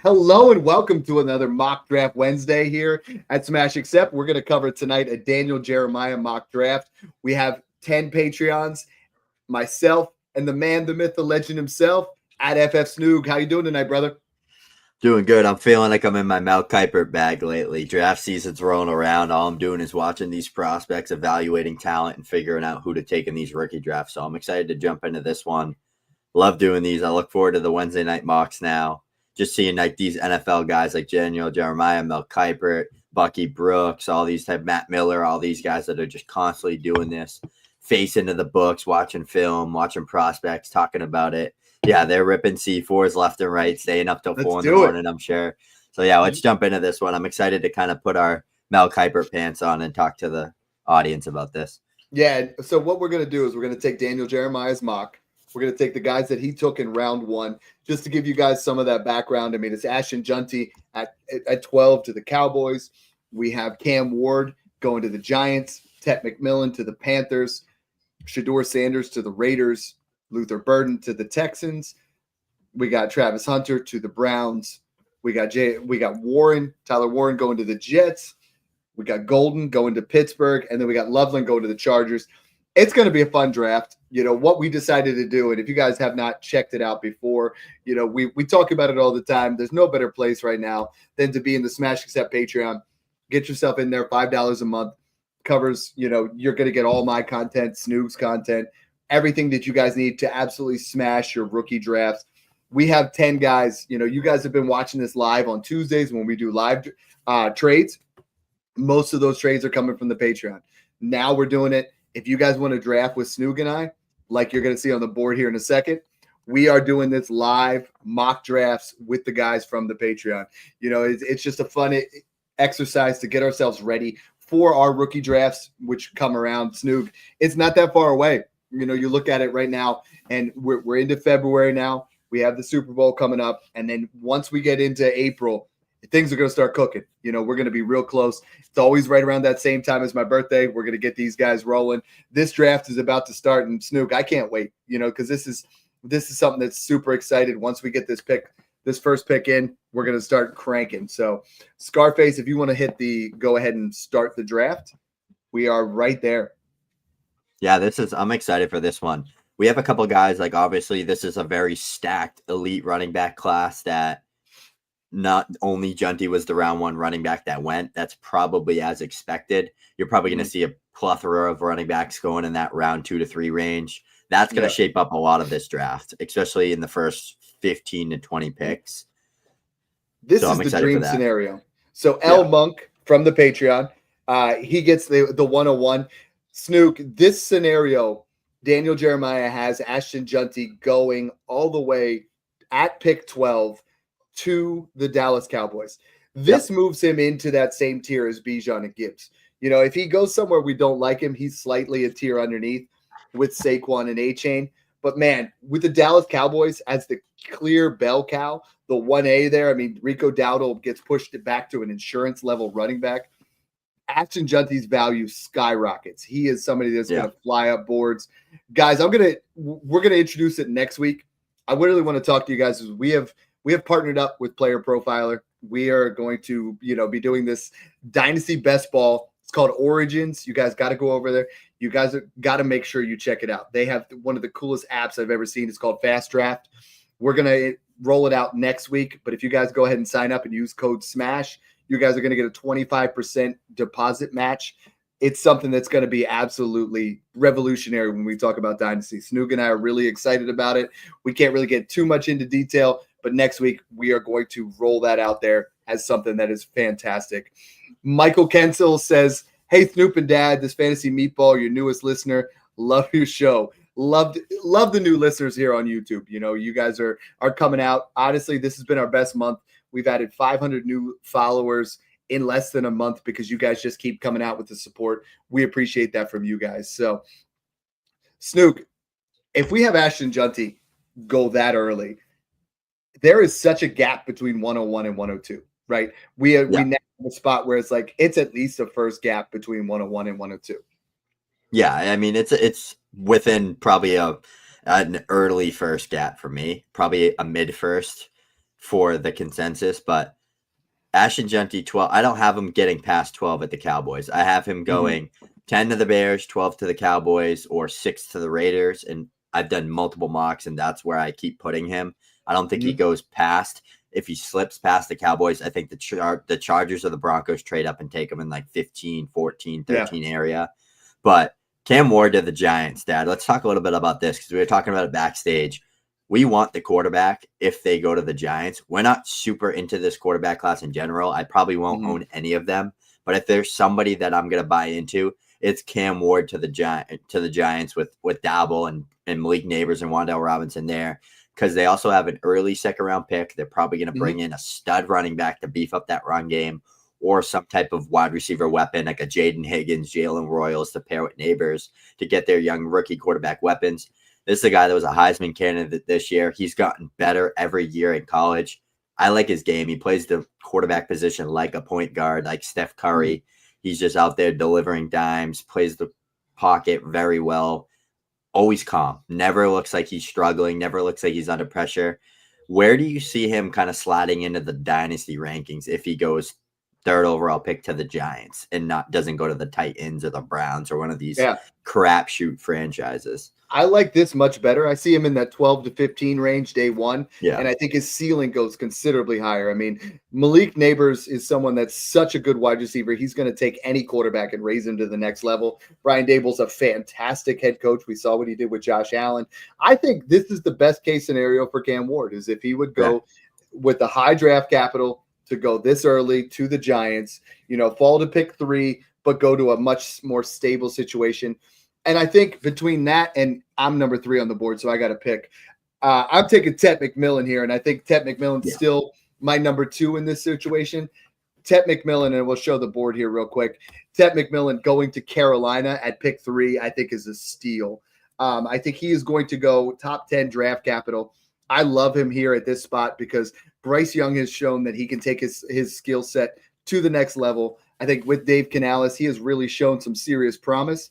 Hello and welcome to another Mock Draft Wednesday here at Smash Accept. We're going to cover tonight a Daniel Jeremiah mock draft. We have 10 Patreons, myself, and the man, the myth, the legend himself at FF Snoog. How you doing tonight, brother? Doing good. I'm feeling like I'm in my Mel Kiper bag lately. Draft season's rolling around. All I'm doing is watching these prospects, evaluating talent, and figuring out who to take in these rookie drafts. So I'm excited to jump into this one. Love doing these. I look forward to the Wednesday night mocks now. Just seeing like these NFL guys like Daniel Jeremiah, Mel Kiper, Bucky Brooks, all these type, Matt Miller, all these guys that are just constantly doing this, face into the books, watching film, watching prospects, talking about it. Yeah, they're ripping C4s left and right, staying up till 4 in the morning, I'm sure. So, yeah, let's jump into this one. I'm excited to kind of put our Mel Kiper pants on and talk to the audience about this. Yeah, so what we're going to do is we're going to take Daniel Jeremiah's mock. We're going to take the guys that he took in round one, just to give you guys some of that background. I mean, it's Ashton Junty at 12 to the Cowboys. We have Cam Ward going to the Giants, Tet McMillan to the Panthers, Shador Sanders to the Raiders, Luther Burden to the Texans. We got Travis Hunter to the Browns. We got Tyler Warren going to the Jets. We got Golden going to Pittsburgh, and then we got Loveland going to the Chargers. It's going to be a fun draft. You know, what we decided to do, and if you guys have not checked it out before, you know, we talk about it all the time. There's no better place right now than to be in the Smash Accept Patreon. Get yourself in there, $5 a month. Covers, you know, you're going to get all my content, Snoog's content, everything that you guys need to absolutely smash your rookie drafts. We have 10 guys. You know, you guys have been watching this live on Tuesdays when we do live trades. Most of those trades are coming from the Patreon. Now we're doing it. If you guys want to draft with Snoog and I, like you're going to see on the board here in a second, we are doing this live mock drafts with the guys from the Patreon. You know, it's just a fun exercise to get ourselves ready for our rookie drafts, which come around. Snoog, it's not that far away. You know, you look at it right now, and we're into February now. We have the Super Bowl coming up, and then once we get into April, things are going to start cooking. You know, we're going to be real close. It's always right around that same time as my birthday. We're going to get these guys rolling. This draft is about to start, and Snoog, I can't wait. You know, because this is something that's super excited. Once we get this first pick in, we're going to start cranking. So, Scarface, if you want to go ahead and start the draft, we are right there. Yeah, I'm excited for this one. We have a couple guys, like obviously this is a very stacked elite running back class that not only Junty was the round one running back that went, that's probably as expected. You're probably going to see a plethora of running backs going in that round 2 to 3 range. That's going to shape up a lot of this draft, especially in the first 15 to 20 picks. This is the dream scenario. So Monk from the Patreon, he gets the 101. Snoog, this scenario, Daniel Jeremiah has Ashton Junty going all the way at pick 12 to the Dallas Cowboys. This moves him into that same tier as Bijan and Gibbs. You know, if he goes somewhere we don't like him, he's slightly a tier underneath with Saquon and A-Chain. But, man, with the Dallas Cowboys as the clear bell cow, the 1A there, I mean, Rico Dowdle gets pushed back to an insurance-level running back. Ashton Junty's value skyrockets. He is somebody that's going to fly up boards. Guys, we're going to introduce it next week. I really want to talk to you guys because we have partnered up with Player Profiler. We are going to, you know, be doing this Dynasty Best Ball. It's called Origins. You guys got to go over there. You guys got to make sure you check it out. They have one of the coolest apps I've ever seen. It's called Fast Draft. We're going to roll it out next week. But if you guys go ahead and sign up and use code SMASH, you guys are going to get a 25% deposit match. It's something that's going to be absolutely revolutionary when we talk about Dynasty. Snoog and I are really excited about it. We can't really get too much into detail, but next week we are going to roll that out there as something that is fantastic. Michael Kensel says, "Hey, Snoop and Dad, this Fantasy Meatball, your newest listener. Love your show. Love the new listeners here on YouTube. You know, you guys are coming out. Honestly, this has been our best month. We've added 500 new followers in less than a month because you guys just keep coming out with the support. We appreciate that from you guys." So, Snook, if we have Ashton Junty go that early, there is such a gap between 101 and 102, right? We now have a spot where it's like it's at least a first gap between 101 and 102. Yeah, I mean it's within probably an early first gap for me, probably a mid first. for the consensus, but Ashton Genty 12. I don't have him getting past 12 at the Cowboys. I have him going 10 to the Bears, 12 to the Cowboys, or 6 to the Raiders. And I've done multiple mocks, and that's where I keep putting him. I don't think he goes past. If he slips past the Cowboys, I think the Chargers or the Broncos trade up and take him in like 15, 14, 13 area. But Cam Ward to the Giants, Dad. Let's talk a little bit about this because we were talking about it backstage. We want the quarterback if they go to the Giants. We're not super into this quarterback class in general. I probably won't own any of them. But if there's somebody that I'm going to buy into, it's Cam Ward to the Giants with Dabble and Malik Neighbors and Wan'Dale Robinson there, because they also have an early second-round pick. They're probably going to bring in a stud running back to beef up that run game, or some type of wide receiver weapon like a Jaden Higgins, Jalen Royals to pair with Neighbors to get their young rookie quarterback weapons. This is a guy that was a Heisman candidate this year. He's gotten better every year in college. I like his game. He plays the quarterback position like a point guard, like Steph Curry. He's just out there delivering dimes, plays the pocket very well, always calm. Never looks like he's struggling, never looks like he's under pressure. Where do you see him kind of sliding into the dynasty rankings if he goes third overall pick to the Giants and doesn't go to the Titans or the Browns or one of these crapshoot franchises? I like this much better. I see him in that 12 to 15 range day one. And I think his ceiling goes considerably higher. I mean, Malik Neighbors is someone that's such a good wide receiver. He's going to take any quarterback and raise him to the next level. Brian Daboll's a fantastic head coach. We saw what he did with Josh Allen. I think this is the best case scenario for Cam Ward, is if he would go with the high draft capital to go this early to the Giants, fall to pick 3, but go to a much more stable situation. And I think between that and I'm number 3 on the board, so I got to pick. I'm taking Tet McMillan here, and I think Tet McMillan's still my number 2 in this situation. Tet McMillan, and we'll show the board here real quick. Tet McMillan going to Carolina at pick 3, I think is a steal. I think he is going to go top 10 draft capital. I love him here at this spot because Bryce Young has shown that he can take his skill set to the next level. I think with Dave Canales, he has really shown some serious promise.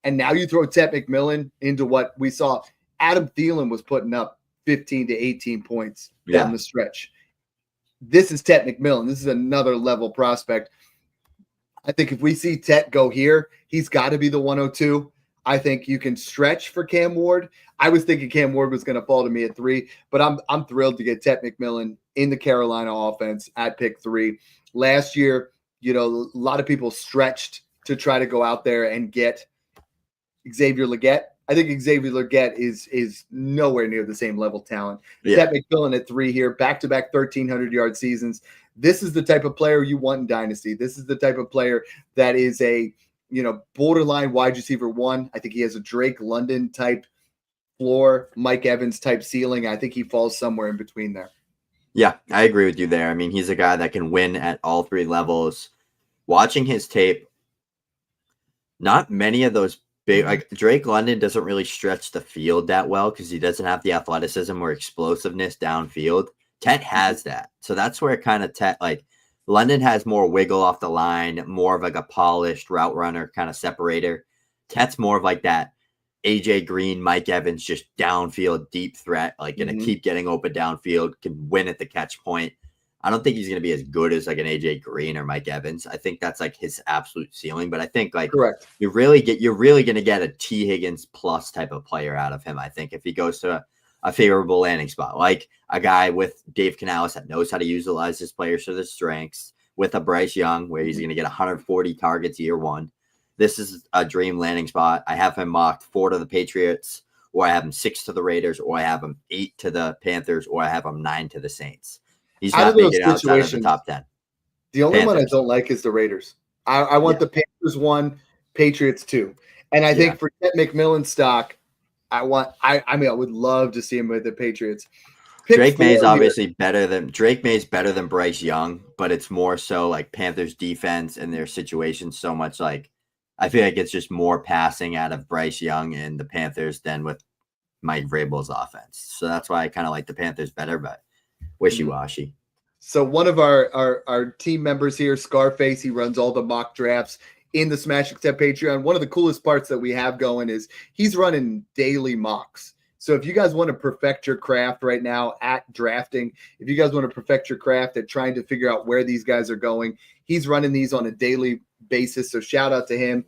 And now you throw Tet McMillan into what we saw. Adam Thielen was putting up 15 to 18 points down the stretch. This is Tet McMillan. This is another level prospect. I think if we see Tet go here, he's got to be the 102. I think you can stretch for Cam Ward. I was thinking Cam Ward was going to fall to me at 3, but I'm thrilled to get Tet McMillan in the Carolina offense at pick 3. Last year, a lot of people stretched to try to go out there and get Xavier Legette. I think Xavier Legette is nowhere near the same level talent. Tet McMillan at 3 here, back-to-back 1,300-yard seasons. This is the type of player you want in Dynasty. This is the type of player that is a borderline wide receiver 1. I think he has a Drake London type floor, Mike Evans type ceiling. I think he falls somewhere in between there. Yeah, I agree with you there. I mean, he's a guy that can win at all 3 levels. Watching his tape, not many of those like Drake London doesn't really stretch the field that well because he doesn't have the athleticism or explosiveness downfield. Tet has that. So that's where kind of London has more wiggle off the line, more of like a polished route runner kind of separator. Tet's more of like that AJ Green, Mike Evans, just downfield deep threat, like going to keep getting open downfield, can win at the catch point. I don't think he's going to be as good as like an AJ Green or Mike Evans. I think that's like his absolute ceiling. But I think you're really going to get a T Higgins plus type of player out of him. I think if he goes to a favorable landing spot, like a guy with Dave Canales that knows how to utilize his players to their strengths, with a Bryce Young where he's going to get 140 targets year 1. This is a dream landing spot. I have him mocked 4 to the Patriots, or I have him 6 to the Raiders, or I have him 8 to the Panthers, or I have him 9 to the Saints. He's not making it outside of the top 10. The only one I don't like is the Raiders. I want the Panthers 1, Patriots 2. And I think for Tet McMillan stock, I would love to see him with the Patriots. Drake May is obviously better than Bryce Young, but it's more so like Panthers defense and their situation so much like I feel like it's just more passing out of Bryce Young and the Panthers than with Mike Vrabel's offense. So that's why I kind of like the Panthers better, but wishy-washy. So one of our team members here, Scarface, he runs all the mock drafts in the Smash Accept Patreon. One of the coolest parts that we have going is he's running daily mocks. So if you guys want to perfect your craft right now at drafting, if you guys want to perfect your craft at trying to figure out where these guys are going, he's running these on a daily basis. So shout out to him.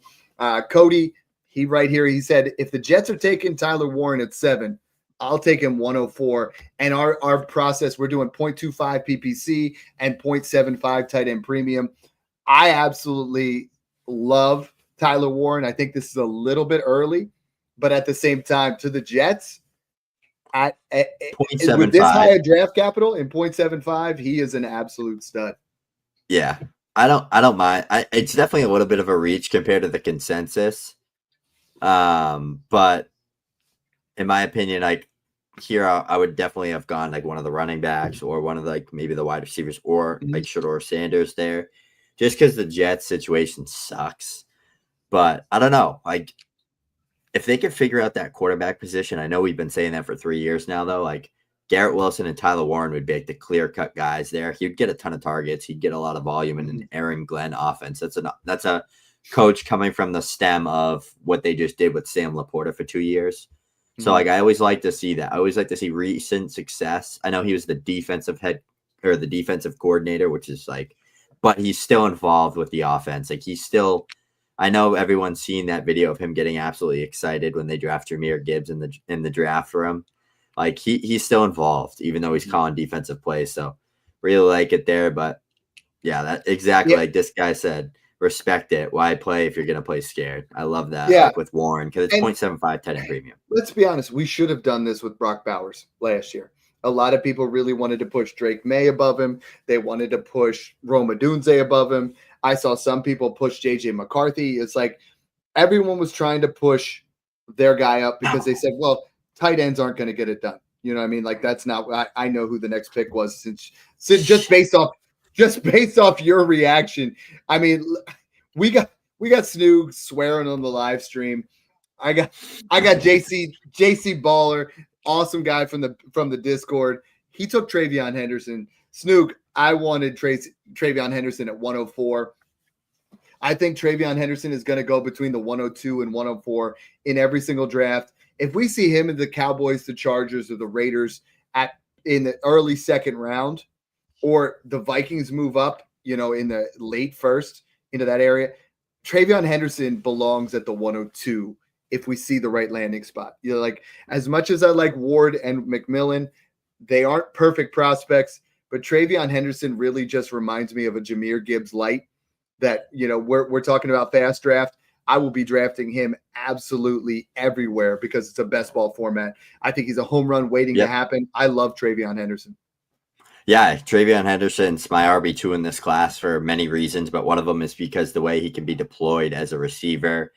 Cody, he right here, he said, if the Jets are taking Tyler Warren at 7, I'll take him 104. And our process, we're doing 0.25 PPC and 0.75 tight end premium. I absolutely love Tyler Warren. I think this is a little bit early, but at the same time, to the Jets, with this high draft capital in 0.75, he is an absolute stud. Yeah, I don't mind. It's definitely a little bit of a reach compared to the consensus. But in my opinion, like here, I would definitely have gone like one of the running backs or one of like maybe the wide receivers or like Shedeur Sanders there, just because the Jets situation sucks. But I don't know, like if they could figure out that quarterback position, I know we've been saying that for 3 years now, though. Like Garrett Wilson and Tyler Warren would be like the clear-cut guys there. He'd get a ton of targets. He'd get a lot of volume in an Aaron Glenn offense. That's a coach coming from the stem of what they just did with Sam Laporta for 2 years. So like I always like to see that. I always like to see recent success. I know he was the defensive coordinator, which is like, but he's still involved with the offense. Like he's still. I know everyone's seen that video of him getting absolutely excited when they draft Jahmyr Gibbs in the draft room. Like he's still involved, even though he's calling defensive plays. So really like it there. But yeah, that exactly like this guy said, respect it. Why play if you're gonna play scared? I love that. Yeah. Like with Warren, because it's 0.75 tight end premium. Let's be honest, we should have done this with Brock Bowers last year. A lot of people really wanted to push Drake May above him. They wanted to push Rome Odunze above him. I saw some people push JJ McCarthy. It's like everyone was trying to push their guy up because they said, well, tight ends aren't going to get it done. You know what I mean? Like that's not I know who the next pick was since just based off your reaction. I mean, we got Snoog swearing on the live stream. I got JC Baller, awesome guy from the Discord. He took Travion Henderson. Snoog, I wanted Travion Henderson at 104. I think Travion Henderson is going to go between the 102 and 104 in every single draft. If we see him in the Cowboys, the Chargers, or the Raiders in the early second round, or the Vikings move up, in the late first into that area, Travion Henderson belongs at the 102 if we see the right landing spot. Like as much as I like Ward and McMillan, they aren't perfect prospects, but Travion Henderson really just reminds me of a Jahmyr Gibbs light that, we're talking about fast draft. I will be drafting him absolutely everywhere because it's a best ball format. I think he's a home run waiting to happen. I love Travion Henderson. Yeah, Travion Henderson's my RB2 in this class for many reasons, but one of them is because the way he can be deployed as a receiver.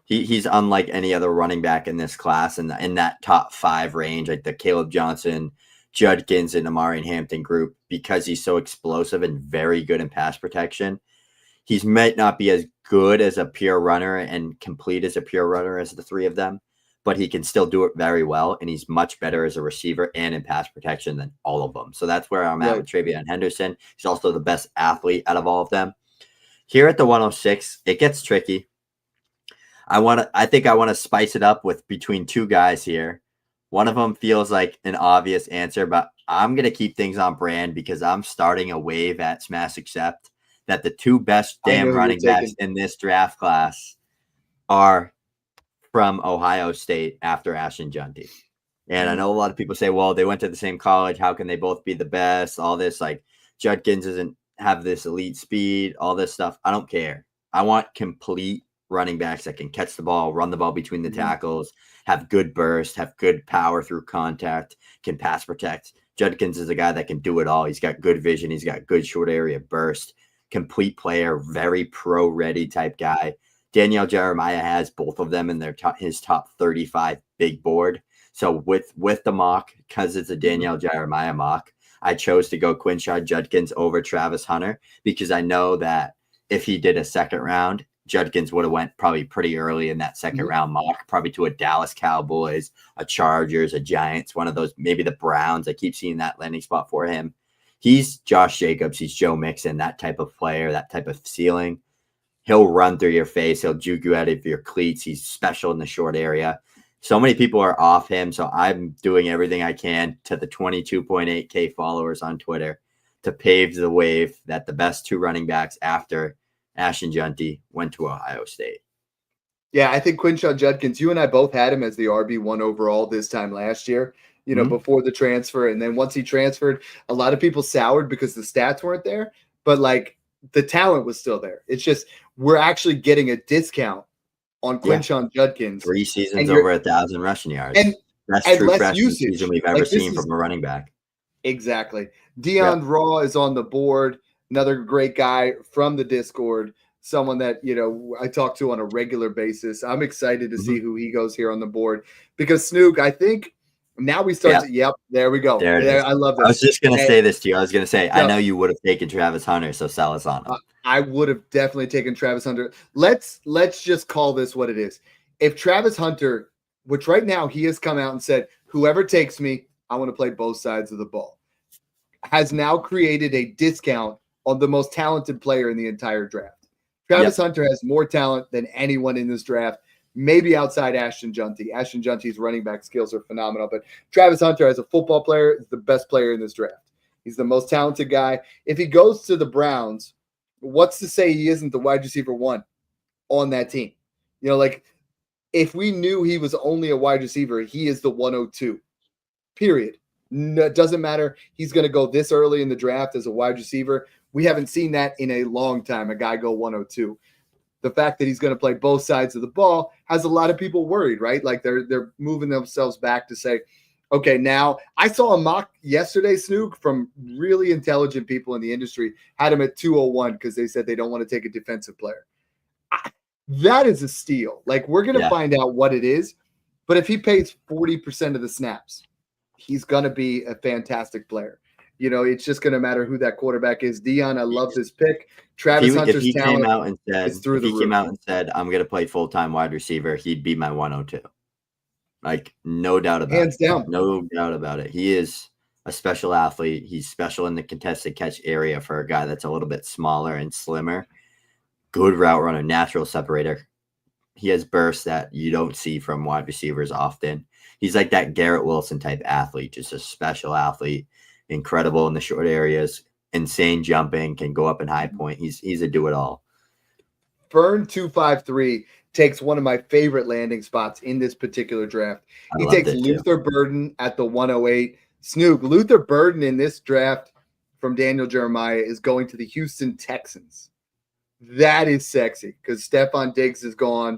He's unlike any other running back in this class and in that top 5 range, like the Caleb Johnson, Judkins, and Amari Hampton group, because he's so explosive and very good in pass protection. He might not be as good as a pure runner and complete as a pure runner as the 3 of them, but he can still do it very well, and he's much better as a receiver and in pass protection than all of them. So that's where I'm at with Travion Henderson. He's also the best athlete out of all of them. Here at the 106, it gets tricky. I think I want to spice it up with between 2 guys here. One of them feels like an obvious answer, but I'm going to keep things on brand because I'm starting a wave at Smash Accept that the 2 best damn running backs in this draft class are from Ohio State after Ashton Junty. And I know a lot of people say, well, they went to the same college. How can they both be the best? All this, like Judkins doesn't have this elite speed, all this stuff. I don't care. I want complete running backs that can catch the ball, run the ball between the tackles, have good burst, have good power through contact, can pass protect. Judkins is a guy that can do it all. He's got good vision. He's got good short area burst, complete player, very pro-ready type guy. Daniel Jeremiah has both of them in his top 35 big board. So with the mock, because it's a Daniel Jeremiah mock, I chose to go Quinshaw Judkins over Travis Hunter because I know that if he did a second round, Judkins would have went probably pretty early in that second round mock, probably to a Dallas Cowboys, a Chargers, a Giants, one of those, maybe the Browns. I keep seeing that landing spot for him. He's Josh Jacobs. He's Joe Mixon, that type of player, that type of ceiling. He'll run through your face. He'll juke you out of your cleats. He's special in the short area. so many people are off him. So I'm doing everything I can to the 22.8K followers on Twitter to pave the wave that the best 2 running backs after Ashton Junty went to Ohio State. Yeah, I think Quinshon Judkins, you and I both had him as the RB1 overall this time last year, before the transfer. And then once he transferred, a lot of people soured because the stats weren't there, but like the talent was still there. It's just we're actually getting a discount on Quinshon Judkins. 3 seasons over 1,000 rushing yards. And that's and true less freshman usage season we've ever seen from a running back. Exactly. Dion Raw is on the board. Another great guy from the Discord. Someone that, I talk to on a regular basis. I'm excited to see who he goes here on the board because Snook, I think now we start to, there we go. There it is. I love this. I was just going to say this to you. I was going to say, I know you would have taken Travis Hunter, so sell us on him. I would have definitely taken Travis Hunter. Let's just call this what it is. If Travis Hunter, which right now he has come out and said, whoever takes me, I want to play both sides of the ball, has now created a discount on the most talented player in the entire draft. Travis Hunter has more talent than anyone in this draft, maybe outside Ashton Junty. Ashton Junty's running back skills are phenomenal, but Travis Hunter as a football player is the best player in this draft. He's the most talented guy. If he goes to the Browns, what's to say he isn't the wide receiver 1 on that team? If we knew he was only a wide receiver, he is the 102, period. No, it doesn't matter. He's going to go this early in the draft as a wide receiver. We haven't seen that in a long time, a guy go 102. The fact that he's going to play both sides of the ball has a lot of people worried, right? Like they're moving themselves back to say, okay, now I saw a mock yesterday, Snook, from really intelligent people in the industry, had him at 201 because they said they don't want to take a defensive player. That is a steal. Like we're going to find out what it is, but if he pays 40% of the snaps, he's going to be a fantastic player. It's just going to matter who that quarterback is. Dion, I love this pick. Travis Hunter's if he talent came out and said, is through the roof. Came out and said, I'm going to play full-time wide receiver, he'd be my 102. Like, no doubt about it. Hands down. No doubt about it. He is a special athlete. He's special in the contested catch area for a guy that's a little bit smaller and slimmer. Good route runner, natural separator. He has bursts that you don't see from wide receivers often. He's like that Garrett Wilson type athlete, just a special athlete. Incredible in the short areas, insane jumping, can go up in high point. He's a do-it-all. Fern253 takes one of my favorite landing spots in this particular draft. He takes Luther Burden at the 108. Snook, Luther Burden in this draft from Daniel Jeremiah is going to the Houston Texans. That is sexy because Stephon Diggs is gone.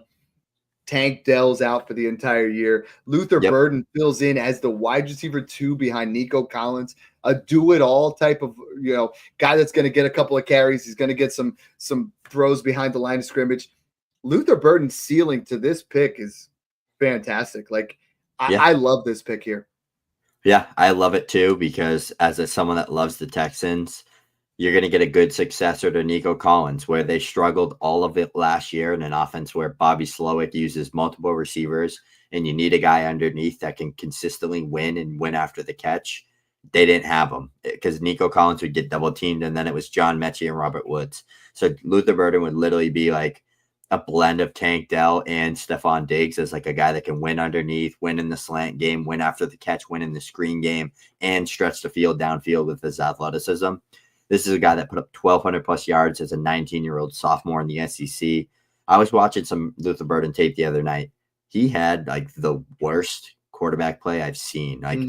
Tank Dell's out for the entire year. Luther Burden fills in as the wide receiver 2 behind Nico Collins, a do-it-all type of guy that's going to get a couple of carries. He's going to get some throws behind the line of scrimmage. Luther Burden's ceiling to this pick is fantastic. Like I love this pick here. Yeah, I love it too because as someone that loves the Texans, you're going to get a good successor to Nico Collins, where they struggled all of it last year in an offense where Bobby Slowick uses multiple receivers and you need a guy underneath that can consistently win and win after the catch. They didn't have him because Nico Collins would get double teamed and then it was John Mechie and Robert Woods. So Luther Burden would literally be like a blend of Tank Dell and Stephon Diggs as like a guy that can win underneath, win in the slant game, win after the catch, win in the screen game, and stretch the field downfield with his athleticism. This is a guy that put up 1,200 plus yards as a 19-year-old sophomore in the SEC. I was watching some Luther Burden tape the other night. He had like the worst quarterback play I've seen. Like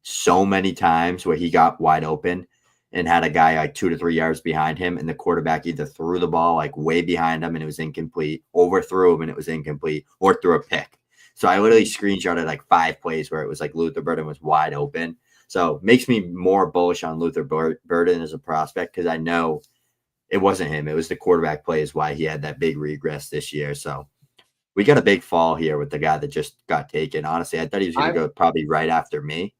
so many times where he got wide open and had a guy like 2 to 3 yards behind him, and the quarterback either threw the ball like way behind him and it was incomplete, overthrew him and it was incomplete, or threw a pick. So I literally screenshotted like 5 plays where it was like Luther Burden was wide open. So makes me more bullish on Luther Burden as a prospect because I know it wasn't him. It was the quarterback play is why he had that big regress this year. So we got a big fall here with the guy that just got taken. Honestly, I thought he was going to go probably right after me.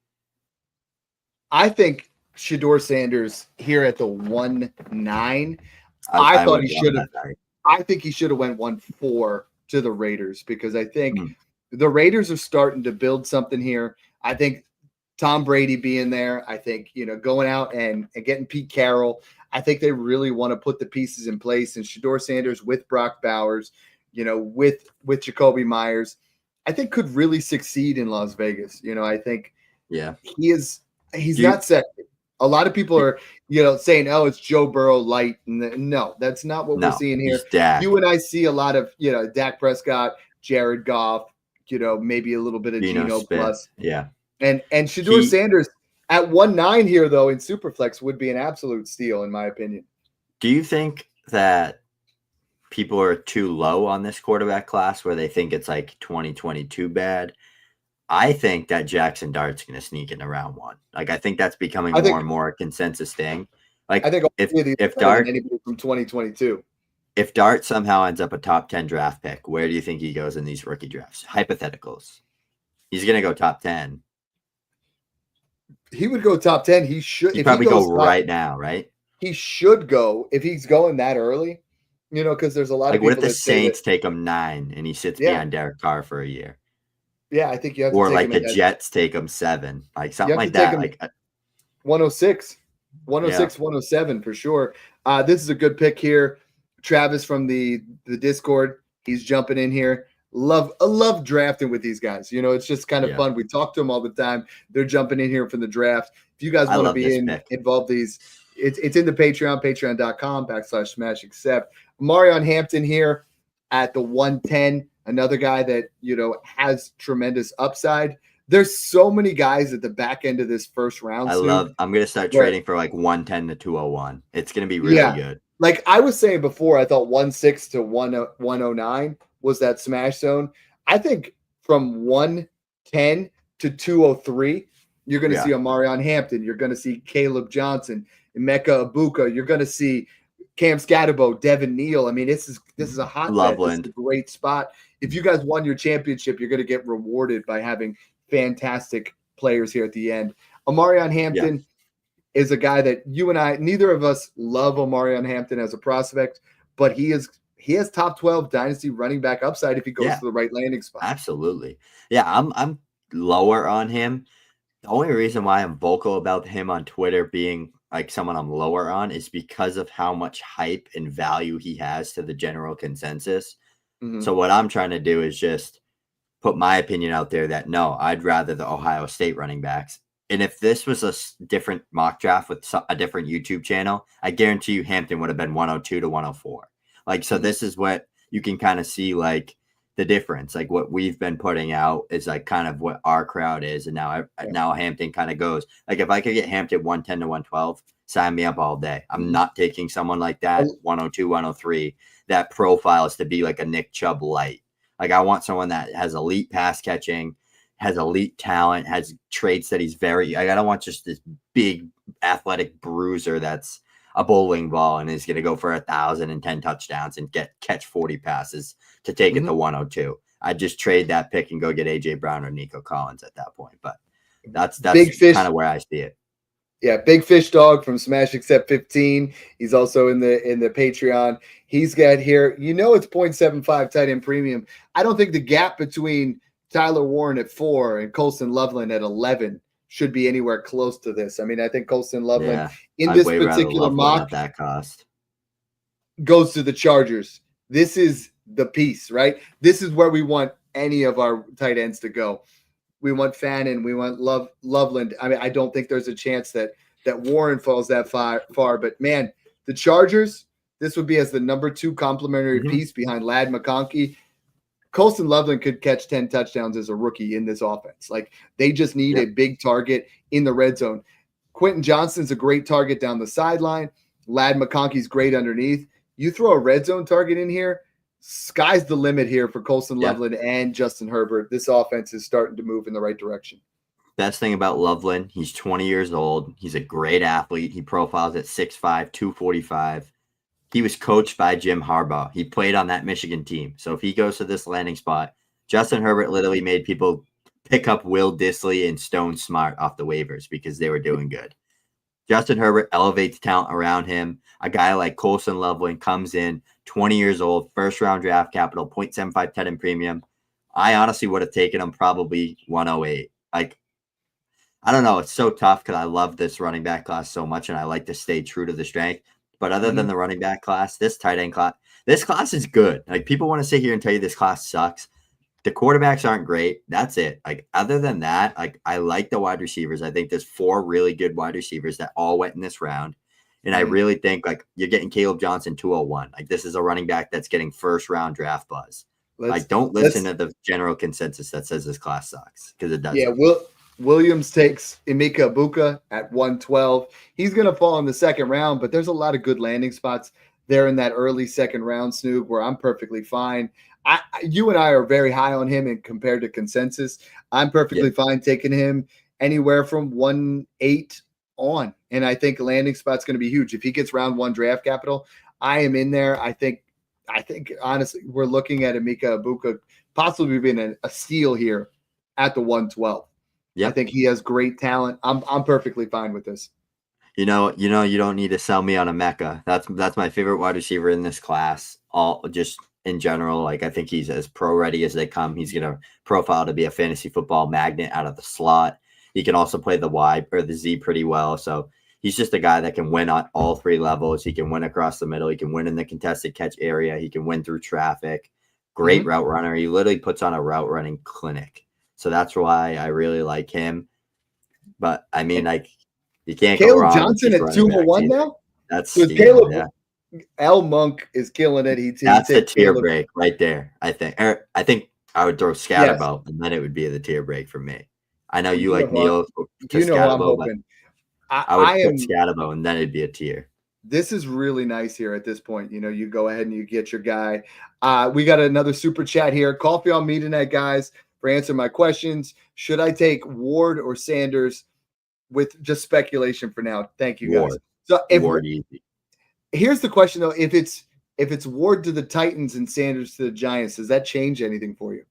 I think Shedeur Sanders here at the 1-9. I thought he should have. I think he should have went 1-4 to the Raiders because I think the Raiders are starting to build something here. I think Tom Brady being there, I think, going out and getting Pete Carroll, I think they really want to put the pieces in place. And Shedeur Sanders with Brock Bowers, with Jacoby Myers, I think could really succeed in Las Vegas. I think Yeah. he's not sexy. A lot of people are, saying, "Oh, it's Joe Burrow light." No, that's not what we're seeing here. Dak. You and I see a lot of, Dak Prescott, Jared Goff, maybe a little bit of Geno plus. Yeah. And Shedeur Sanders at 1.9 here, though, in Superflex would be an absolute steal, in my opinion. Do you think that people are too low on this quarterback class where they think it's like 2022 bad? I think that Jackson Dart's going to sneak in round 1. Like, I think that's becoming more and more a consensus thing. Like, I think if Dart anybody from 2022, if Dart somehow ends up a top 10 draft pick, where do you think he goes in these rookie drafts? Hypotheticals. He's going to go top 10. He would go top 10. He should. He'd probably go right now, right? He should go if he's going that early. Because there's a lot of people. What if the Saints take him 9 and he sits behind Derek Carr for a year? Yeah, I think you have to. Or take like him the Jets take him 7, like something like that. Like 106, 107 for sure. This is a good pick here. Travis from the Discord, he's jumping in here. Love drafting with these guys. It's just kind of fun. We talk to them all the time. They're jumping in here from the draft. If you guys want to be involved, it's in the Patreon, patreon.com/smashaccept. Marion Hampton here at the 110. Another guy that, has tremendous upside. There's so many guys at the back end of this first round. I'm going to start trading for like 110 to 201. It's going to be really good. Like I was saying before, I thought 16 to 109 was that smash zone. I think from 110 to 203, you're going to see Omarion Hampton. You're going to see Caleb Johnson, Emeka Ibuka. You're going to see Cam Scatterbo, Devin Neal. I mean, this is a hot Loveland. This is a great spot. If you guys won your championship, you're going to get rewarded by having fantastic players here at the end. Omarion Hampton is a guy that you and I, neither of us love Omarion Hampton as a prospect, but he has top 12 dynasty running back upside if he goes to the right landing spot. Absolutely. Yeah, I'm lower on him. The only reason why I'm vocal about him on Twitter being like someone I'm lower on is because of how much hype and value he has to the general consensus. Mm-hmm. So what I'm trying to do is just put my opinion out there that no, I'd rather the Ohio State running backs. And if this was a different mock draft with a different YouTube channel, I guarantee you Hampton would have been 102 to 104. Like, so this is what you can kind of see, like the difference, like what we've been putting out is like kind of what our crowd is. And now Hampton kind of goes like, if I could get Hampton 110 to 112, sign me up all day. I'm not taking someone like that 102, 103, that profiles to be like a Nick Chubb light. Like I want someone that has elite pass catching, has elite talent, has traits that he's I don't want just this big athletic bruiser that's a bowling ball and is going to go for 1,010 touchdowns and catch 40 passes to take it to 102. I'd just trade that pick and go get AJ Brown or Nico Collins at that point. But that's kind of where I see it. Yeah, Big Fish Dog from Smash Accept 15. He's also in the Patreon. He's got here, it's 0.75 tight end premium. I don't think the gap between Tyler Warren at 4 and Colston Loveland at 11 should be anywhere close to this. I mean, I think Colston Loveland in this particular mock that cost goes to the Chargers. This is the piece, right? This is where we want any of our tight ends to go. We want Fannin. We want Loveland. I mean, I don't think there's a chance that Warren falls that far. But, man, the Chargers, this would be as the number 2 complementary piece behind Ladd McConkey. Colston Loveland could catch 10 touchdowns as a rookie in this offense. Like, they just need a big target in the red zone. Quentin Johnston's a great target down the sideline. Ladd McConkey's great underneath. You throw a red zone target in here, sky's the limit here for Colston Loveland and Justin Herbert. This offense is starting to move in the right direction. Best thing about Loveland, he's 20 years old. He's a great athlete. He profiles at 6'5", 245. He was coached by Jim Harbaugh. He played on that Michigan team. So if he goes to this landing spot, Justin Herbert literally made people pick up Will Dissly and Stone Smart off the waivers because they were doing good. Justin Herbert elevates talent around him. A guy like Colston Loveland comes in, 20 years old, first-round draft capital, 0.75 tight end premium. I honestly would have taken him probably 108. Like, I don't know. It's so tough because I love this running back class so much, and I like to stay true to the strength. But other than the running back class, this tight end class, this class is good. Like, people want to sit here and tell you this class sucks. the quarterbacks aren't great. That's it. Like other than that, like I like the wide receivers. I think there's 4 really good wide receivers that all went in this round. And I really think like you're getting Caleb Johnson 201. Like this is a running back that's getting first round draft buzz. Like don't listen to the general consensus that says this class sucks because it doesn't. Yeah, Williams takes Emeka Egbuka at 112. He's going to fall in the second round, but there's a lot of good landing spots there in that early second round, Snoop, where I'm perfectly fine. You and I are very high on him and compared to consensus. I'm perfectly fine taking him anywhere from 1-8 on. And I think landing spot's going to be huge. If he gets round 1 draft capital, I am in there. I think honestly, we're looking at Emeka Egbuka possibly being a steal here at the 112. Yeah, I think he has great talent. I'm perfectly fine with this. You don't need to sell me on Emeka. That's my favorite wide receiver in this class. All just in general, like I think he's as pro ready as they come. He's gonna profile to be a fantasy football magnet out of the slot. He can also play the Y or the Z pretty well. So he's just a guy that can win on all 3 levels. He can win across the middle. He can win in the contested catch area. He can win through traffic. Great route runner. He literally puts on a route running clinic. So that's why I really like him. But I mean, like you can't go wrong. Caleb Johnson at 201 now. That's Caleb. Yeah. L Monk is killing it. That's the tier break right there. I think I would throw Scatterbo, and then it would be the tier break for me. I know you like Neil. You know I'm hoping. I would put Scatterbo, and then it'd be a tier. This is really nice here at this point. You go ahead and you get your guy. We got another super chat here. Coffee on me tonight, guys, for answering my questions. Should I take Ward or Sanders with just speculation for now? Thank you, guys. So Ward easy. Here's the question, though. If it's Ward to the Titans and Sanders to the Giants, does that change anything for you?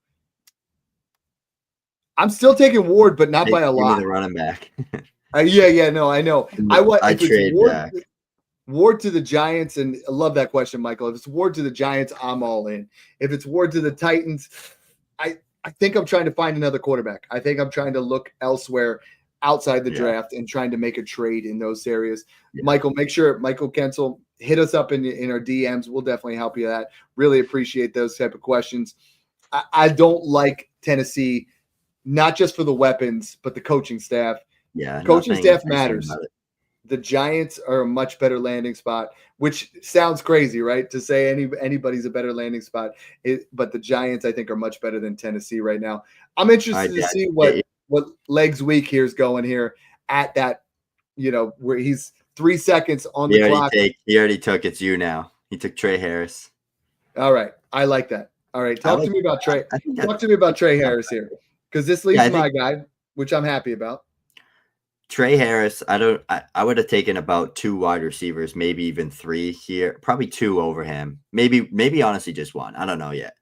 I'm still taking Ward, but not by a lot. Give me the running back. No, I know. I trade back. Ward to the Giants, and I love that question, Michael. If it's Ward to the Giants, I'm all in. If it's Ward to the Titans, I think I'm trying to find another quarterback. I think I'm trying to look elsewhere outside the draft and trying to make a trade in those areas. Yeah. Michael, make sure Michael Kensel hit us up in our DMs. We'll definitely help you that. Really appreciate those type of questions. I don't like Tennessee, not just for the weapons, but the coaching staff. Yeah, coaching staff matters. The Giants are a much better landing spot, which sounds crazy, right? To say anybody's a better landing spot, but the Giants, I think, are much better than Tennessee right now. I'm interested to see what Legs Week here is going here at that, where he's 3 seconds on the clock. He already took it's you now. He took Trey Harris. All right. I like that. All right. Talk to me about Trey. Talk to me about Trey Harris here, because this leaves my guy, which I'm happy about. Trey Harris, I would have taken about 2 wide receivers, maybe even 3 here, probably 2 over him. Maybe honestly just 1. I don't know yet.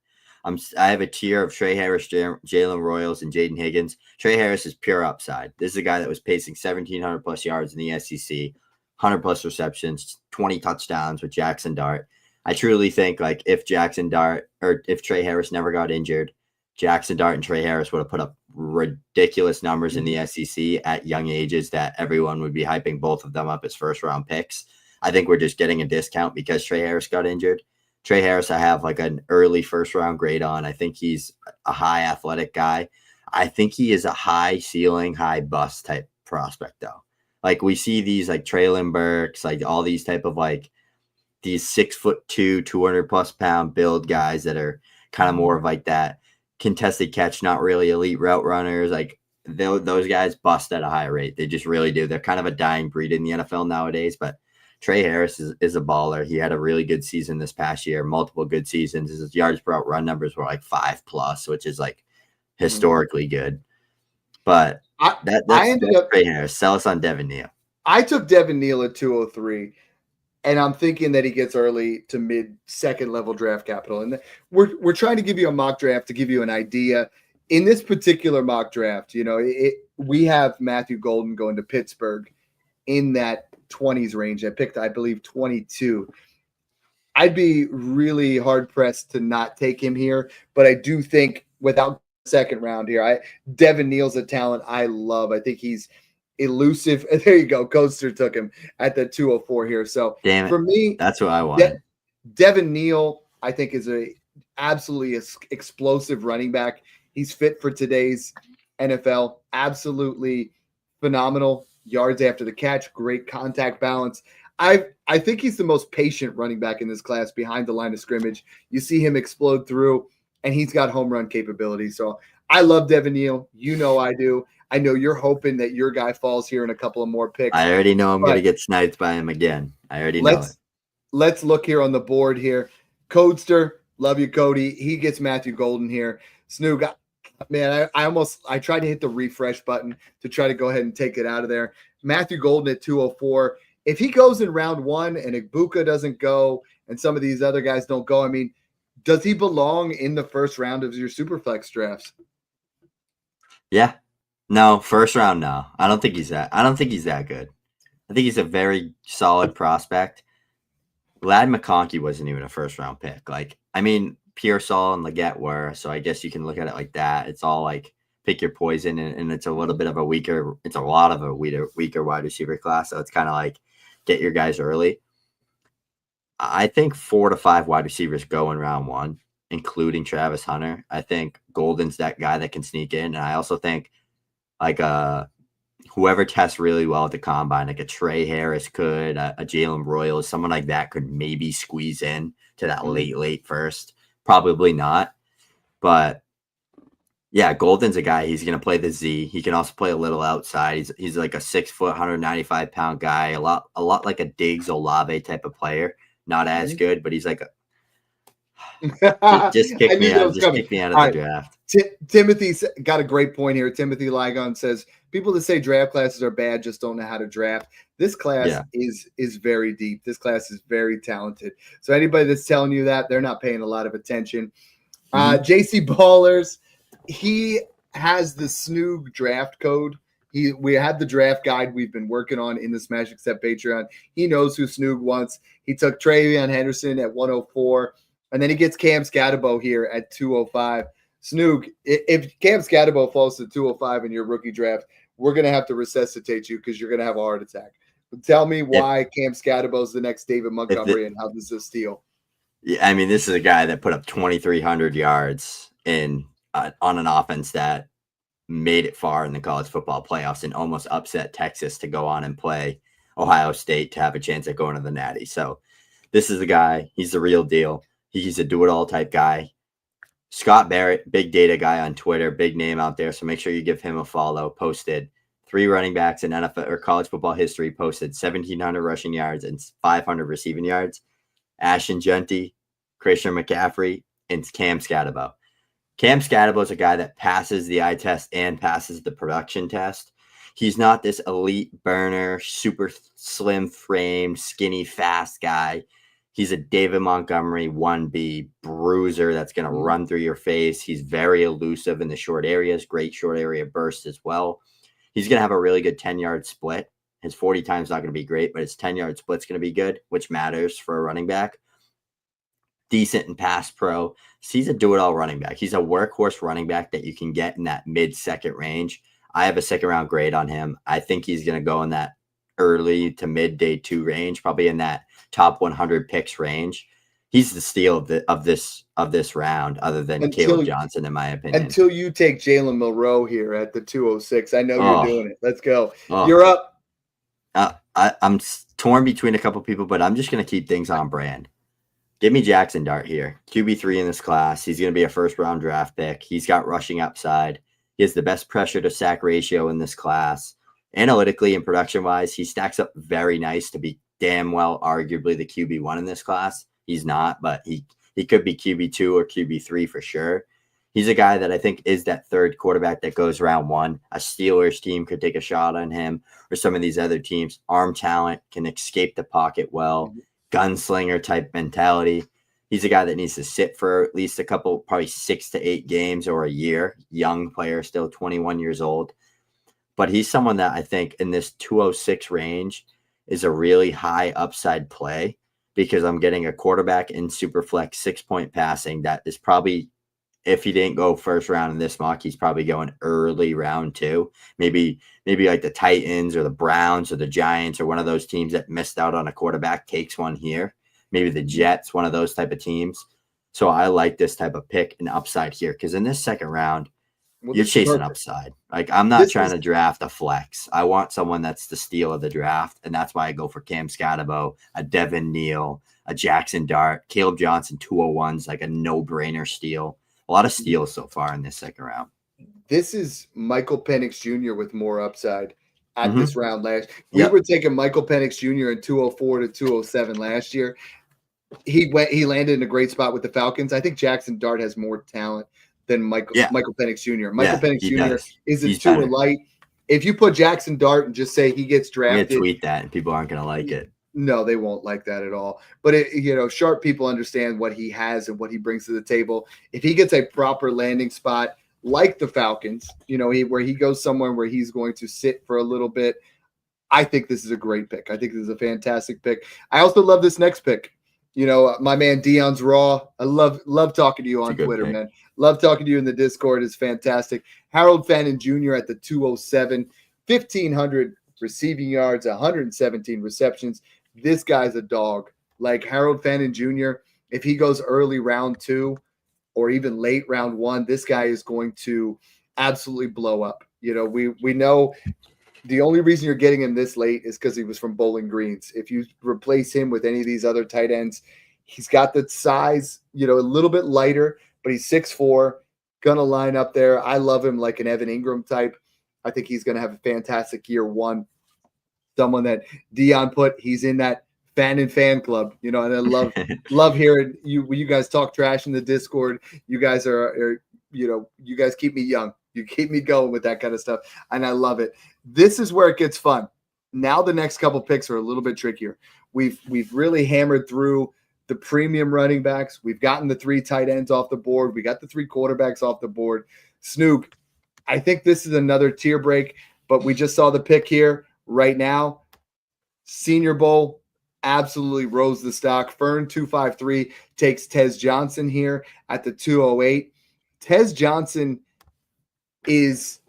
I have a tier of Trey Harris, Jalen Royals, and Jaden Higgins. Trey Harris is pure upside. This is a guy that was pacing 1,700 plus yards in the SEC, 100 plus receptions, 20 touchdowns with Jackson Dart. I truly think like if Trey Harris never got injured, Jackson Dart and Trey Harris would have put up ridiculous numbers in the SEC at young ages that everyone would be hyping both of them up as first round picks. I think we're just getting a discount because Trey Harris got injured. Trey Harris, I have like an early first round grade on. I think he's a high athletic guy. I think he is a high ceiling, high bust type prospect though. Like we see these like Traylon Burks, like all these type of like these 6'2", 200 plus pound build guys that are kind of more of like that contested catch, not really elite route runners. Like those guys bust at a high rate. They just really do. They're kind of a dying breed in the NFL nowadays, but Trey Harris is a baller. He had a really good season this past year, multiple good seasons. His yards per out run numbers were like 5+, which is like historically good. But that's Trey Harris. Sell us on Devin Neal. I took Devin Neal at 203, and I'm thinking that he gets early to mid second level draft capital. And we're trying to give you a mock draft to give you an idea. In this particular mock draft, we have Matthew Golden going to Pittsburgh in that 20s range. I picked, I believe, 22. I'd be really hard pressed to not take him here, but I do think without second round here, Devin Neal's a talent I love. I think he's elusive. There you go. Coaster took him at the 204 here. So for me, that's what I want. Devin Neal, I think, is absolutely explosive running back. He's fit for today's NFL. Absolutely phenomenal yards after the catch, great contact balance. I think he's the most patient running back in this class behind the line of scrimmage. You see him explode through, and he's got home run capability. So I love Devin Neal. You know I do. I know you're hoping that your guy falls here in a couple of more picks. I already know I'm going to get sniped by him again. I already know it. Let's look here on the board here. Codester, love you, Cody. He gets Matthew Golden here. Snoog, man, I tried to hit the refresh button to try to go ahead and take it out of there. Matthew Golden at 204. If he goes in round 1 and Ibuka doesn't go and some of these other guys don't go, I mean, does he belong in the first round of your Superflex drafts? Yeah. No, first round, no. I don't think he's that good. I think he's a very solid prospect. Glad McConkey wasn't even a first round pick. Like, I mean, Pearsall and Leggett were, so I guess you can look at it like that. It's all like pick your poison, and it's a little bit of a weaker wide receiver class. So it's kind of like get your guys early. I think 4 to 5 wide receivers go in round 1, including Travis Hunter. I think Golden's that guy that can sneak in. And I also think like whoever tests really well at the combine, like a Trey Harris could, a Jalen Royal, someone like that could maybe squeeze in to that late first. Probably not. But yeah, Golden's a guy. He's going to play the Z. He can also play a little outside. He's like a 6 foot, 195 pound guy. A lot like a Diggs Olave type of player. Not as good, but he's like just kick me out of the draft. Timothy's got a great point here. Timothy Ligon says people that say draft classes are bad just don't know how to draft. This class is very deep. This class is very talented. So anybody that's telling you that, they're not paying a lot of attention. JC Ballers, he has the Snoog draft code. We had the draft guide we've been working on in the Smash Accept Patreon. He knows who Snoog wants. He took Travion Henderson at 104, and then he gets Cam Scatterbo here at 205. Snoog, if Cam Scatterbo falls to 205 in your rookie draft, we're going to have to resuscitate you because you're going to have a heart attack. But tell me why Cam Scatterbo is the next David Montgomery and how this is a steal. Yeah, I mean, this is a guy that put up 2,300 yards in on an offense that made it far in the college football playoffs and almost upset Texas to go on and play Ohio State to have a chance at going to the Natty. So this is the guy. He's the real deal. He's a do-it-all type guy. Scott Barrett, big data guy on Twitter, big name out there. So make sure you give him a follow. Posted 3 running backs in NFL or college football history, posted 1,700 rushing yards and 500 receiving yards. Ashton Genty, Christian McCaffrey, and Cam Scatterbo. Cam Scatterbo is a guy that passes the eye test and passes the production test. He's not this elite burner, super slim frame, skinny, fast guy. He's a David Montgomery 1B bruiser that's going to run through your face. He's very elusive in the short areas, great short area burst as well. He's going to have a really good 10-yard split. His 40 time is not going to be great, but his 10-yard split's going to be good, which matters for a running back. Decent in pass pro. So he's a do-it-all running back. He's a workhorse running back that you can get in that mid-second range. I have a second-round grade on him. I think he's going to go in that early to mid day 2 range, probably in that top 100 picks range. He's the steal of this round, other than Caleb Johnson, in my opinion. Until you take Jalen Milroe here at the 206. I know you're doing it. Let's go. You're up. I'm torn between a couple people, but I'm just going to keep things on brand. Give me Jackson Dart here. QB3 in this class. He's going to be a first-round draft pick. He's got rushing upside. He has the best pressure-to-sack ratio in this class. Analytically and production-wise, he stacks up very nice to be damn well arguably the QB1 in this class. He's not, but he could be QB2 or QB3 for sure. He's a guy that I think is that third quarterback that goes round 1. A Steelers team could take a shot on him, or some of these other teams. Arm talent, can escape the pocket well. Gunslinger type mentality. He's a guy that needs to sit for at least a couple, probably 6 to 8 games or a year. Young player, still 21 years old. But he's someone that I think in this 206 range is a really high upside play, because I'm getting a quarterback in Superflex 6-point passing that is probably, if he didn't go first round in this mock, he's probably going early round 2. Maybe like the Titans or the Browns or the Giants or one of those teams that missed out on a quarterback takes one here. Maybe the Jets, one of those type of teams. So I like this type of pick and upside here because in this second round, you're chasing upside. Like I'm not trying to draft a flex. I want someone that's the steal of the draft, and that's why I go for Cam Scatabo, a Devin Neal, a Jackson Dart, Caleb Johnson, 201's like a no-brainer steal. A lot of steals so far in this second round. This is Michael Penix Jr. with more upside at this round last. We were taking Michael Penix Jr. in 204 to 207 last year. He landed in a great spot with the Falcons. I think Jackson Dart has more talent than Michael Penix Jr. Michael Penix Jr. is a two light. If you put Jackson Dart and just say he gets drafted, I'm gonna tweet that and people aren't gonna like it. No, they won't like that at all. But sharp people understand what he has and what he brings to the table. If he gets a proper landing spot like the Falcons, where he goes somewhere where he's going to sit for a little bit, I think this is a great pick. I think this is a fantastic pick. I also love this next pick. My man Dion's Raw. I love talking to you on Twitter, pick. Man. Love talking to you in the Discord. It's fantastic. Harold Fannin Jr. at the 207, 1,500 receiving yards, 117 receptions. This guy's a dog. Like Harold Fannin Jr., if he goes early round 2 or even late round 1, this guy is going to absolutely blow up. We know the only reason you're getting him this late is because he was from Bowling Greens. If you replace him with any of these other tight ends, he's got the size, a little bit lighter, but he's 6'4", gonna line up there. I love him like an Evan Ingram type. I think he's gonna have a fantastic year one. Someone that Dion he's in that Fannin fan club, and I love hearing you guys talk trash in the Discord. You guys are you guys keep me young. You keep me going with that kind of stuff, and I love it. This is where it gets fun. Now the next couple picks are a little bit trickier. We've really hammered through the premium running backs. We've gotten the 3 tight ends off the board. We got the 3 quarterbacks off the board. Snook, I think this is another tier break, but we just saw the pick here right now. Senior Bowl absolutely rose the stock. Fern 253 takes Tez Johnson here at the 208. Tez Johnson is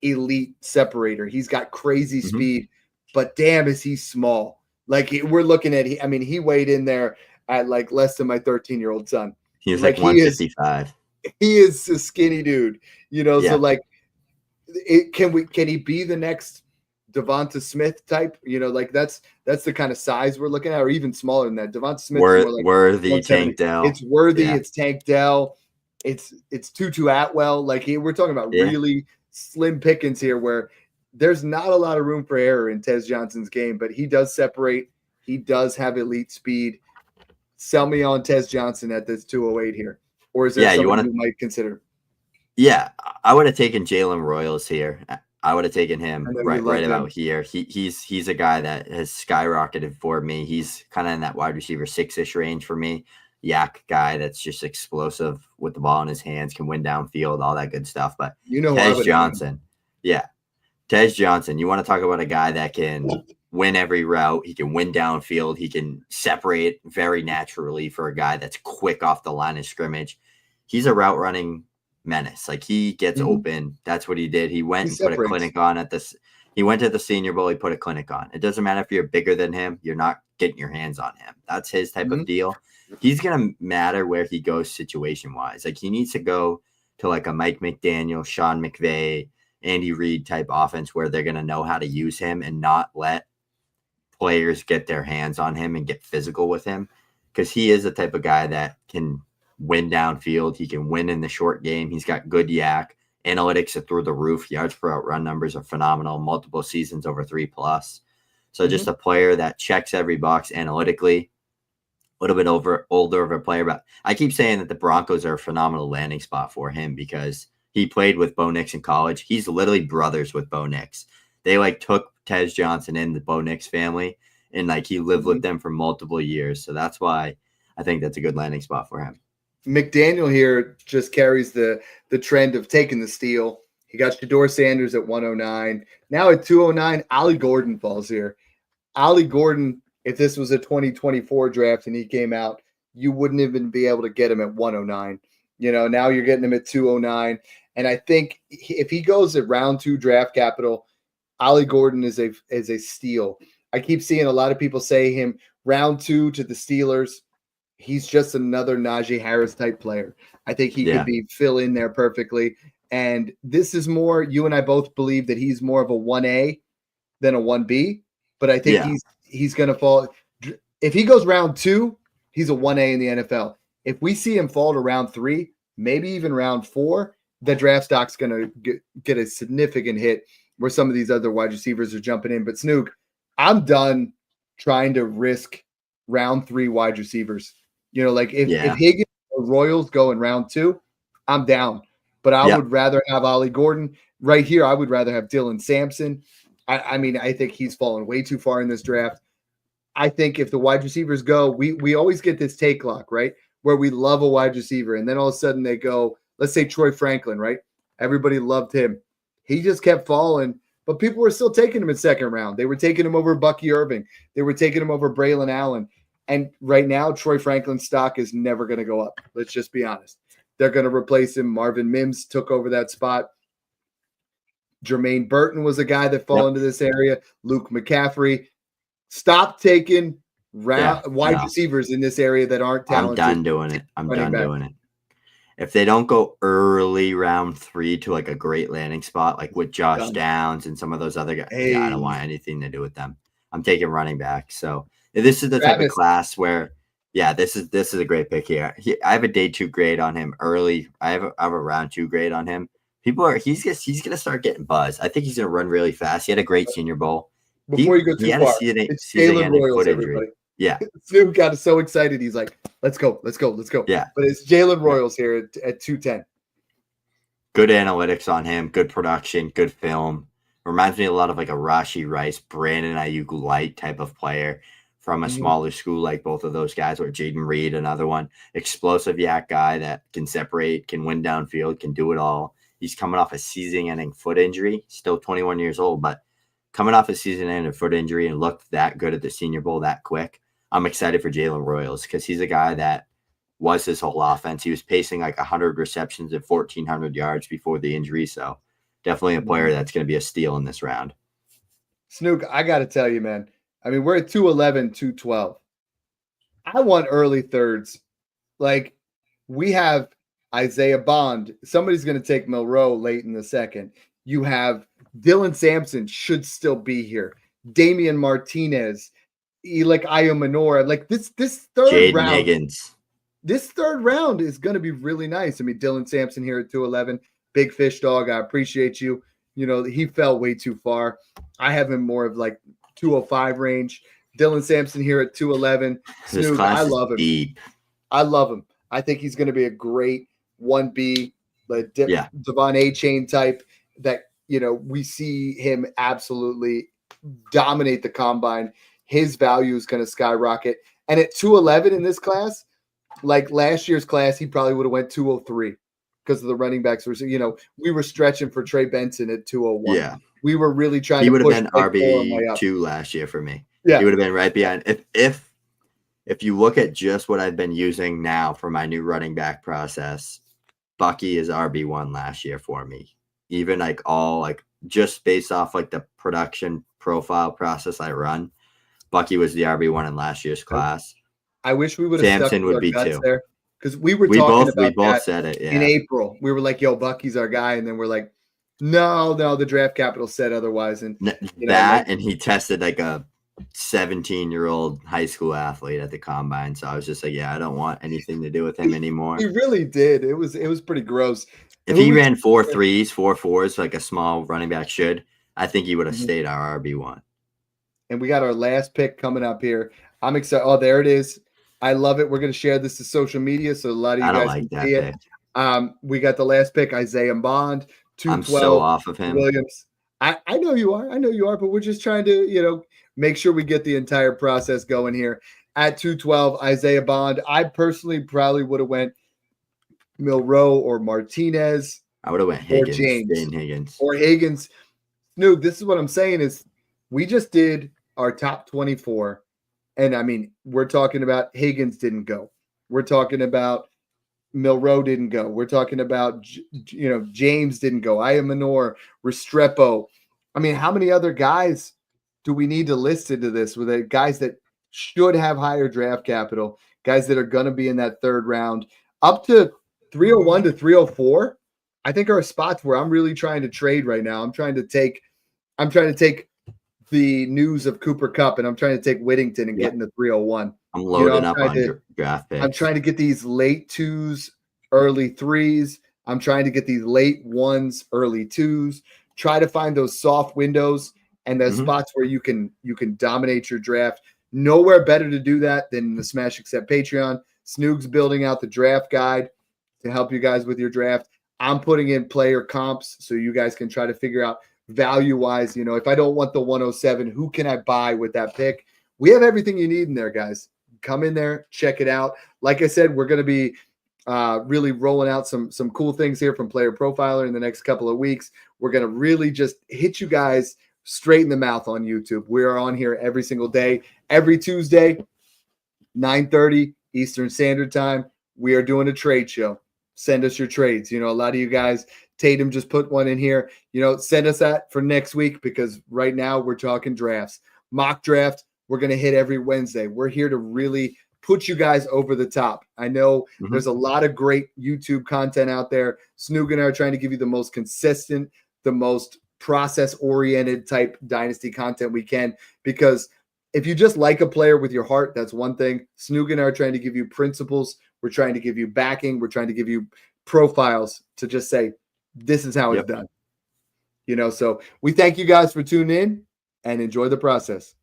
elite separator. He's got crazy speed, but damn, is he small. Like we're looking at, he weighed in there at like less than my 13-year-old son. He was like 155. He is a skinny dude, so like can he be the next Devonta Smith type? That's the kind of size we're looking at, or even smaller than that. Devonta Smith is more like Worthy, Tank Dell. It's Worthy, it's Tank Dell, it's Tutu Atwell. Like we're talking about really slim pickings here where there's not a lot of room for error in Tez Johnson's game, but he does separate. He does have elite speed. Sell me on Tez Johnson at this 208 here. Or is there someone you might consider? Yeah, I would have taken Jalen Royals here. I would have taken him right about here. He's a guy that has skyrocketed for me. He's kind of in that wide receiver 6-ish range for me. Yak guy that's just explosive with the ball in his hands, can win downfield, all that good stuff. But Tez Johnson, Tez Johnson, you want to talk about a guy that can win every route. He can win downfield. He can separate very naturally for a guy that's quick off the line of scrimmage. He's a route running menace. Like he gets open. That's what he did. He went and put a clinic on at this. He went to the Senior Bowl. He put a clinic on. It doesn't matter if you're bigger than him. You're not getting your hands on him. That's his type of deal. He's going to matter where he goes situation wise. Like he needs to go to like a Mike McDaniel, Sean McVay, Andy Reid type offense where they're going to know how to use him and not let players get their hands on him and get physical with him, because he is the type of guy that can win downfield. He can win in the short game. He's got good yak. Analytics are through the roof. Yards per out run numbers are phenomenal. Multiple seasons over 3+. So just a player that checks every box analytically. A little bit older of a player, but I keep saying that the Broncos are a phenomenal landing spot for him because he played with Bo Nix in college. He's literally brothers with Bo Nix. They like took Tez Johnson in the Bo Nix family, and like he lived with them for multiple years. So that's why I think that's a good landing spot for him. McDaniel here just carries the trend of taking the steal. He got Shador Sanders at 109. Now at 209, Ollie Gordon falls here. Ollie Gordon, if this was a 2024 draft and he came out, you wouldn't even be able to get him at 109. Now you're getting him at 209. And I think if he goes at round 2 draft capital, Ollie Gordon is a steal. I keep seeing a lot of people say him round 2 to the Steelers. he's just another Najee Harris type player. I think he could be fill in there perfectly. And this is more, you and I both believe that he's more of a 1A than a 1B, but I think he's going to fall. If he goes round 2, he's a 1A in the NFL. If we see him fall to round 3, maybe even round 4, the draft stock's going to get a significant hit where some of these other wide receivers are jumping in. But Snook, I'm done trying to risk round 3 wide receivers. You know, like if Higgins or Royals go in round 2, I'm down. But I would rather have Ollie Gordon right here. I would rather have Dylan Sampson. I mean, I think he's fallen way too far in this draft. I think if the wide receivers go, we always get this take clock, right? Where we love a wide receiver. And then all of a sudden they go, let's say Troy Franklin, right? Everybody loved him. He just kept falling, but people were still taking him in second round. They were taking him over Bucky Irving. They were taking him over Braylon Allen. And right now, Troy Franklin's stock is never going to go up. Let's just be honest. They're going to replace him. Marvin Mims took over that spot. Jermaine Burton was a guy that fell into this area. Luke McCaffrey. Stop taking wide receivers in this area that aren't talented. I'm done doing it. If they don't go early round 3 to like a great landing spot, like with Josh Downs and some of those other guys, I don't want anything to do with them. I'm taking running back. So this is the type of class where, this is a great pick here. I have a day 2 grade on him early. I have a round 2 grade on him. He's gonna start getting buzz. I think he's gonna run really fast. He had a great Senior Bowl. Before you go too far, it's Jalen Royals, everybody. Yeah. Snoop got so excited. He's like, let's go. Yeah. But it's Jalen Royals here at 210. Good analytics on him. Good production. Good film. Reminds me a lot of like a Rashee Rice, Brandon Ayuk light type of player from a smaller school like both of those guys, or Jaden Reed, another one. Explosive yak guy that can separate, can win downfield, can do it all. He's coming off a season-ending foot injury, still 21 years old, but coming off a season-ending foot injury and looked that good at the Senior Bowl that quick. I'm excited for Jalen Royals because he's a guy that was his whole offense. He was pacing like 100 receptions at 1,400 yards before the injury, so definitely a player that's going to be a steal in this round. Snook, I got to tell you, man. I mean, we're at 211, 212. I want early thirds. Like, we have Isaiah Bond. Somebody's going to take Milroe late in the second. You have Dylan Sampson should still be here. Damian Martinez, like Iomanor. Like this third Jaden round. Higgins. This third round is going to be really nice. I mean, Dylan Sampson here at 211. Big fish dog. I appreciate you. You know, he fell way too far. I have him more of like 205 range. Dylan Sampson here at 211. Snoop, I love him. Deep. I love him. I think he's going to be a great 1B, like Devon A-Chain type that, you know, we see him absolutely dominate the combine. His value is going to skyrocket. And at 211 in this class, like last year's class, he probably would have went 203 because of the running backs. You know, we were stretching for Trey Benson at 201. Yeah. We were really trying to push. He would have been RB2 last year for me. Yeah. He would have been right behind. If you look at just what I've been using now for my new running back process, Bucky is RB1 last year for me. Even like all like just based off like the production profile process I run, Bucky was the RB1 in last year's class. I wish we would have Samson would be 2 there because we both said it in April. We were like, "Yo, Bucky's our guy," and then we're like, "No, the draft capital said otherwise." And and he tested like a 17-year-old high school athlete at the combine. So I was just like, I don't want anything to do with him anymore. He really did. It was pretty gross. If he ran 4 3s, 4 4s, like a small running back should, I think he would have stayed our RB1. And we got our last pick coming up here. I'm excited. Oh, there it is. I love it. We're going to share this to social media so a lot of you guys can see it. We got the last pick, Isaiah Bond, 212. I'm so off of him. Williams. I know you are, but we're just trying to, you know, make sure we get the entire process going here. At 212, Isaiah Bond. I personally probably would have went Milroe or Martinez. I would have went Higgins, or James. Dane Higgins. Or Higgins. Snoop, this is what I'm saying is we just did our top 24. And, I mean, we're talking about Higgins didn't go. We're talking about Milroe didn't go. We're talking about, James didn't go. Iomanor, Restrepo. I mean, how many other guys do we need to list into this with the guys that should have higher draft capital, guys that are going to be in that third round, up to 301 to 304. I think are spots where I'm really trying to trade right now. I'm trying to take the news of Cooper Kupp, and I'm trying to take Whittington and get into 301. I'm loading up on draft picks. I'm trying to get these late 2s, early 3s. I'm trying to get these late 1s, early 2s. Try to find those soft windows and those spots where you can dominate your draft. Nowhere better to do that than the Smash Accept Patreon. Snoog's building out the draft guide to help you guys with your draft. I'm putting in player comps so you guys can try to figure out value-wise, if I don't want the 107, who can I buy with that pick? We have everything you need in there, guys. Come in there, check it out. Like I said, we're going to be really rolling out some cool things here from Player Profiler in the next couple of weeks. We're going to really just hit you guys straight in the mouth on YouTube. We are on here every single day, every Tuesday, 9:30 Eastern Standard Time. We are doing a trade show. Send us your trades. A lot of you guys, Tatum just put one in here. Send us that for next week because right now we're talking drafts. Mock draft, we're going to hit every Wednesday. We're here to really put you guys over the top. I know there's a lot of great YouTube content out there. Snoog and I are trying to give you the most consistent, the most process-oriented type dynasty content we can, because if you just like a player with your heart, that's one thing. Snoog and I are trying to give you principles. We're trying to give you backing. We're trying to give you profiles to just say, this is how it's done. So we thank you guys for tuning in and enjoy the process.